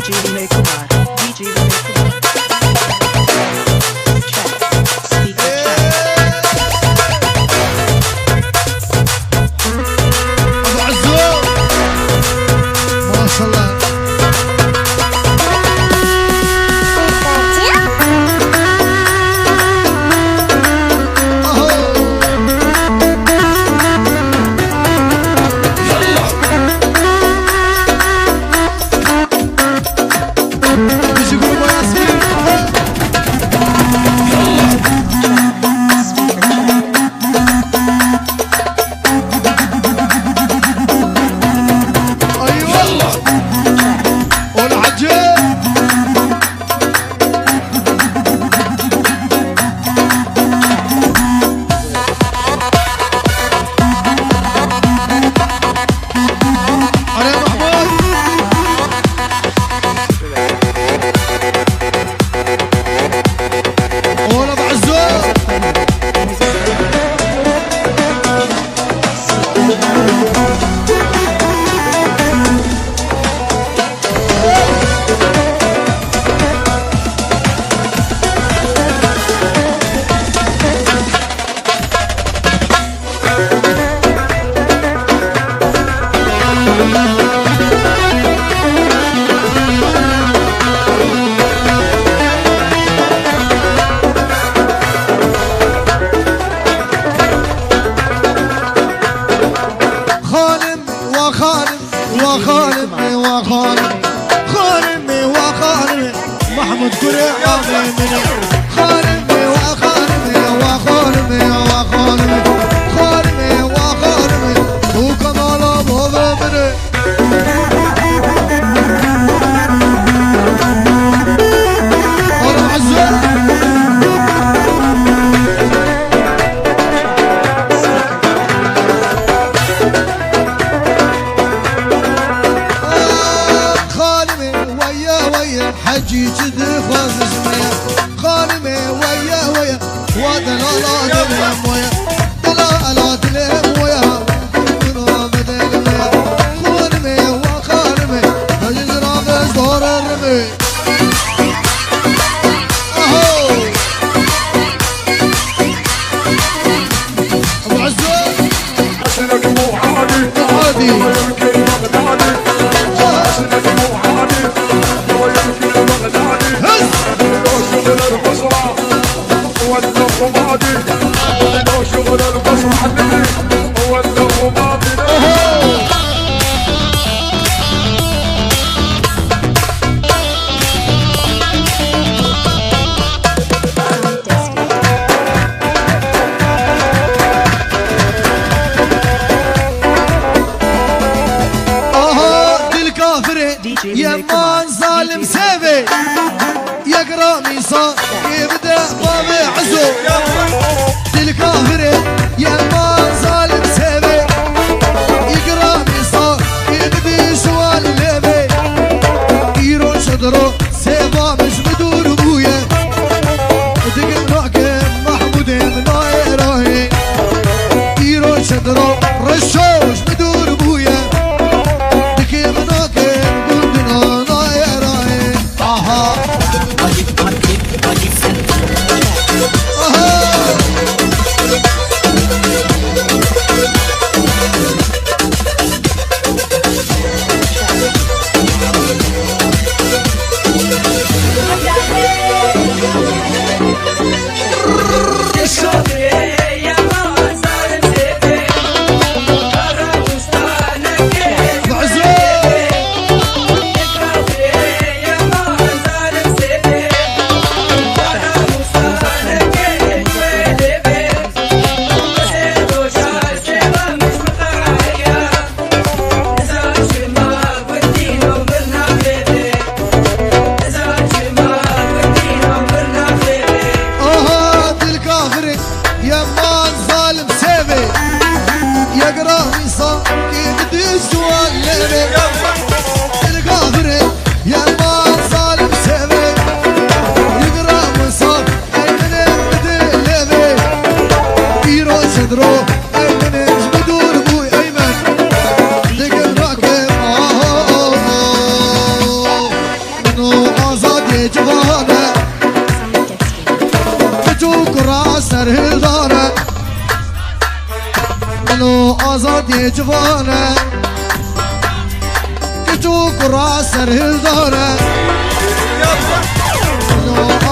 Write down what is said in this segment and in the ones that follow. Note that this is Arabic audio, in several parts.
DJ Vinay Kumar. DJ Vinay Kumar. Check. Speaker check. ابو عزوز ما شاء الله. خانمي وخانمي محمود قريعاني مني خانمي وخانمي وخانمي وخانمي خانمي وخانمي وكمال ابو مني حجي جد خواز سمية خانمي ويا ويا ودنا لا دلهم ويا دلا لا دلهم ويا خانمي وخانمي هجز رامز دور الرمي ابو عزوز عادي يا مان ظالم سيفي يقرا ميصا يبدا بابي عزو الكافري يا مان ظالم سيفي يقرا ميصا يبدي سوال ليبي يرون شدرو سيفا مش بدور ابويا دقن نوعكم محمود من راهي يرون شدرو رشوش بدور ابويا آزادی جوانه که تو قرا سر هلدانه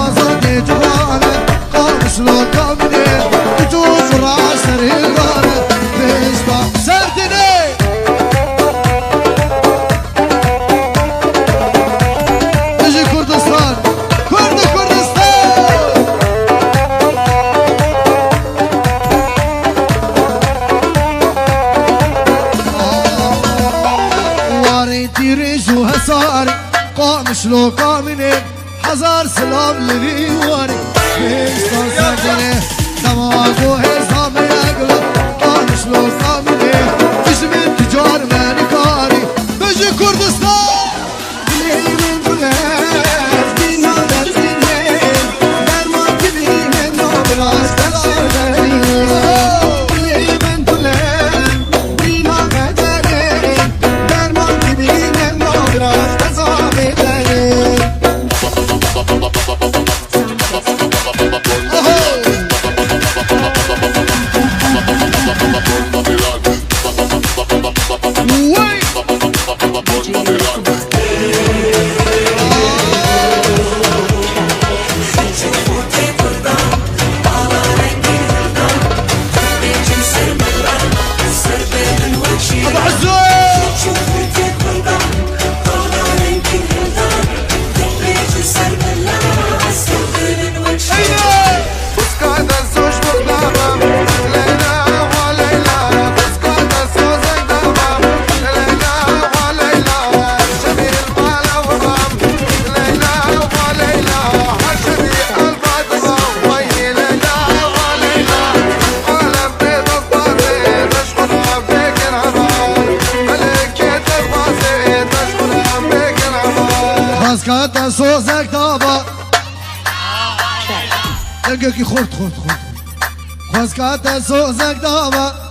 آزادی جوانه قامش لو کامنه که تو قرا سر هلدانه بستا سردنه بجی کردستان کردستان تيريج وهساري قامش لو قامني حزار سلام لبيواني بيستان ساكني دماغو هزام يقلب قامش لو قامني جسم التجار ماني كاري بجي كردستان ليلي من بلاد دينا دردين درما كبير من نوبلاس تلاشدين ليلي من بلاد دينا دردين درما كبير من نوبلاس تلاشدين خازكاتا سوزك دابا لقاكي خورت خازكاتا سوزك دابا